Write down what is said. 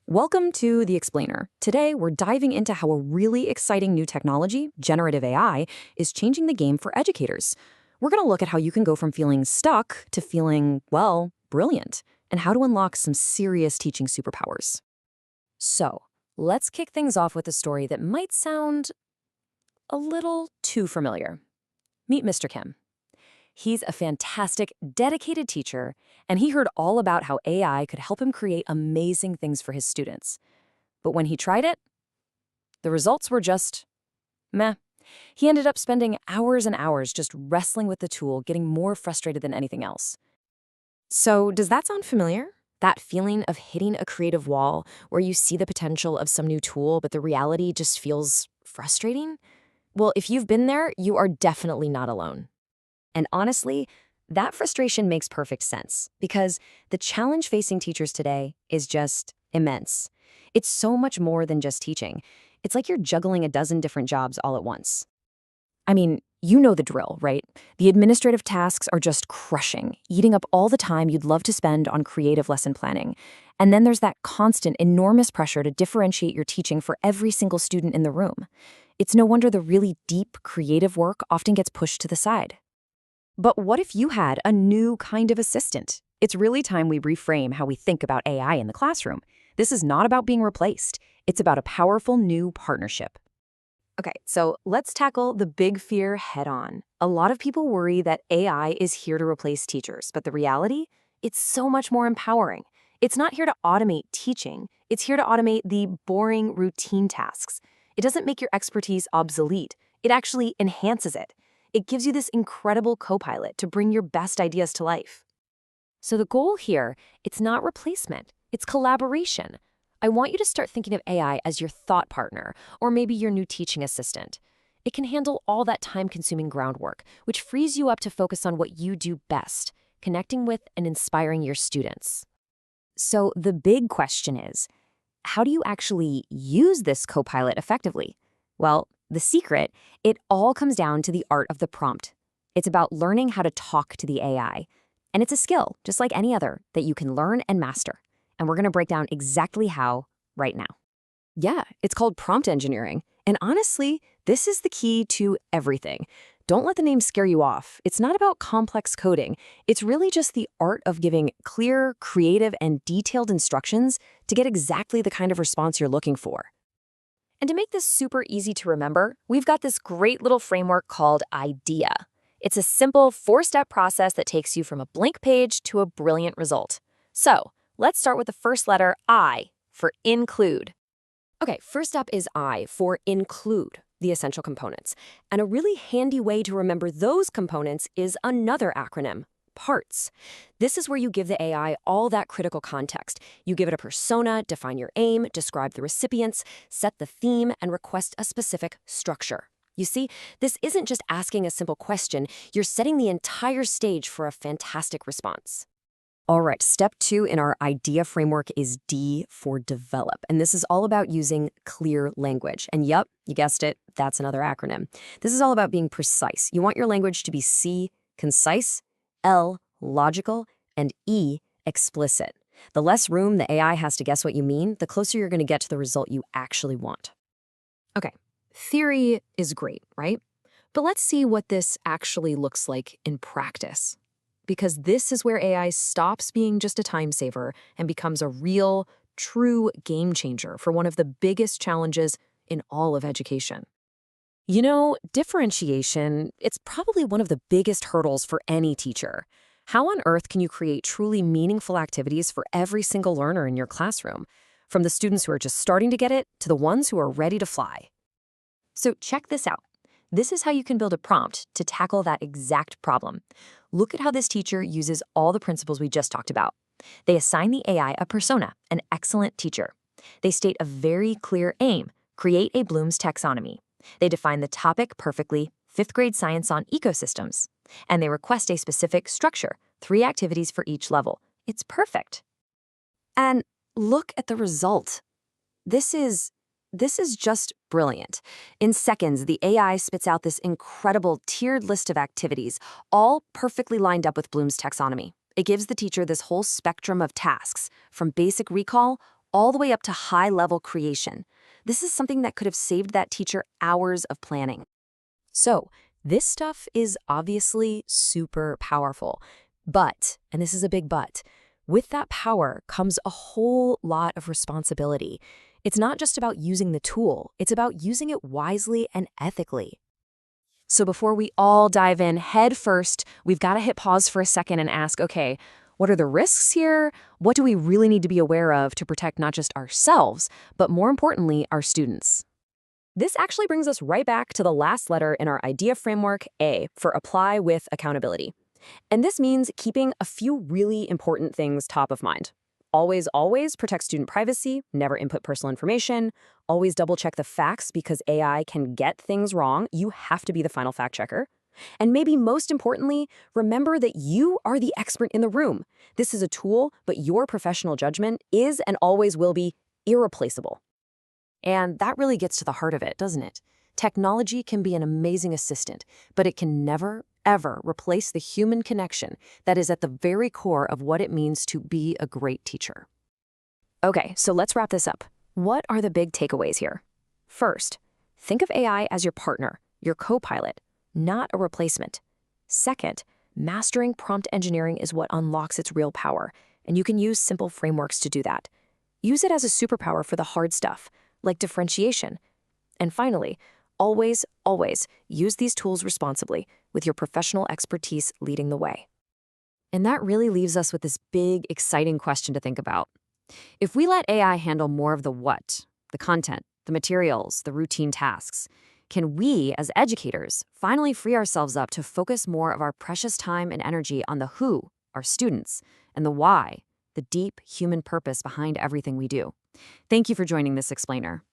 Welcome to The Explainer. Today, we're diving into how a really exciting new technology, generative AI, is changing the game for educators. We're going to look at how you can go from feeling stuck to feeling, well, brilliant, and how to unlock some serious teaching superpowers. So, let's kick things off with a story that might sound a little too familiar. Meet Mr. Kim. He's a fantastic, dedicated teacher, and he heard all about how AI could help him create amazing things for his students. But when he tried it, the results were just meh. He ended up spending hours and hours just wrestling with the tool, getting more frustrated than anything else. So, does that sound familiar? That feeling of hitting a creative wall where you see the potential of some new tool, but the reality just feels frustrating? Well, if you've been there, you are definitely not alone. And honestly, that frustration makes perfect sense because the challenge facing teachers today is just immense. It's so much more than just teaching. It's like you're juggling a dozen different jobs all at once. I mean, you know the drill, right? The administrative tasks are just crushing, eating up all the time you'd love to spend on creative lesson planning. And then there's that constant, enormous pressure to differentiate your teaching for every single student in the room. It's no wonder the really deep, creative work often gets pushed to the side. But what if you had a new kind of assistant? It's really time we reframe how we think about AI in the classroom. This is not about being replaced. It's about a powerful new partnership. Okay, so let's tackle the big fear head on. A lot of people worry that AI is here to replace teachers, but the reality? It's so much more empowering. It's not here to automate teaching. It's here to automate the boring, routine tasks. It doesn't make your expertise obsolete. It actually enhances it. It gives you this incredible co-pilot to bring your best ideas to life. So the goal here, it's not replacement, it's collaboration. I want you to start thinking of AI as your thought partner, or maybe your new teaching assistant. It can handle all that time-consuming groundwork, which frees you up to focus on what you do best, connecting with and inspiring your students. So the big question is, how do you actually use this co-pilot effectively? Well, the secret, it all comes down to the art of the prompt. It's about learning how to talk to the AI. And it's a skill, just like any other, that you can learn and master. And we're going to break down exactly how right now. Yeah, it's called prompt engineering. And honestly, this is the key to everything. Don't let the name scare you off. It's not about complex coding. It's really just the art of giving clear, creative, and detailed instructions to get exactly the kind of response you're looking for. And to make this super easy to remember, we've got this great little framework called IDEA. It's a simple 4-step process that takes you from a blank page to a brilliant result. So, let's start with the first letter I for include. Okay, first up is I for include, the essential components. And a really handy way to remember those components is another acronym, parts. This is where you give the AI all that critical context. You give it a persona, define your aim, describe the recipients, set the theme, and request a specific structure. You see, this isn't just asking a simple question, you're setting the entire stage for a fantastic response. All right, step 2 in our IDEA framework is D for develop. And this is all about using clear language. And yep, you guessed it, that's another acronym. This is all about being precise. You want your language to be C, concise, L, logical, and E, explicit. The less room the AI has to guess what you mean, the closer you're going to get to the result you actually want. Okay, theory is great, right? But let's see what this actually looks like in practice. Because this is where AI stops being just a time saver and becomes a real, true game changer for one of the biggest challenges in all of education. You know, differentiation, it's probably one of the biggest hurdles for any teacher. How on earth can you create truly meaningful activities for every single learner in your classroom, from the students who are just starting to get it to the ones who are ready to fly? So check this out. This is how you can build a prompt to tackle that exact problem. Look at how this teacher uses all the principles we just talked about. They assign the AI a persona, an excellent teacher. They state a very clear aim, create a Bloom's taxonomy. They define the topic perfectly, 5th grade science on ecosystems. And they request a specific structure, 3 activities for each level. It's perfect. And look at the result. This is just brilliant. In seconds, the AI spits out this incredible tiered list of activities, all perfectly lined up with Bloom's taxonomy. It gives the teacher this whole spectrum of tasks, from basic recall all the way up to high-level creation. This is something that could have saved that teacher hours of planning. So, this stuff is obviously super powerful. But, and this is a big but, with that power comes a whole lot of responsibility. It's not just about using the tool, it's about using it wisely and ethically. So before we all dive in head first, we've got to hit pause for a second and ask, okay, what are the risks here? What do we really need to be aware of to protect not just ourselves, but more importantly, our students? This actually brings us right back to the last letter in our idea framework, A, for apply with accountability. And this means keeping a few really important things top of mind. Always protect student privacy, never input personal information, always double check the facts because AI can get things wrong. You have to be the final fact checker. And maybe most importantly, remember that you are the expert in the room. This is a tool, but your professional judgment is and always will be irreplaceable. And that really gets to the heart of it, doesn't it? Technology can be an amazing assistant, but it can never, ever replace the human connection that is at the very core of what it means to be a great teacher. Okay, so let's wrap this up. What are the big takeaways here? First, think of AI as your partner, your co-pilot, not a replacement. Second, mastering prompt engineering is what unlocks its real power, and you can use simple frameworks to do that. Use it as a superpower for the hard stuff, like differentiation. And finally, always use these tools responsibly, with your professional expertise leading the way. And that really leaves us with this big, exciting question to think about. If we let AI handle more of the what, the content, the materials, the routine tasks, can we, as educators, finally free ourselves up to focus more of our precious time and energy on the who, our students, and the why, the deep human purpose behind everything we do? Thank you for joining this explainer.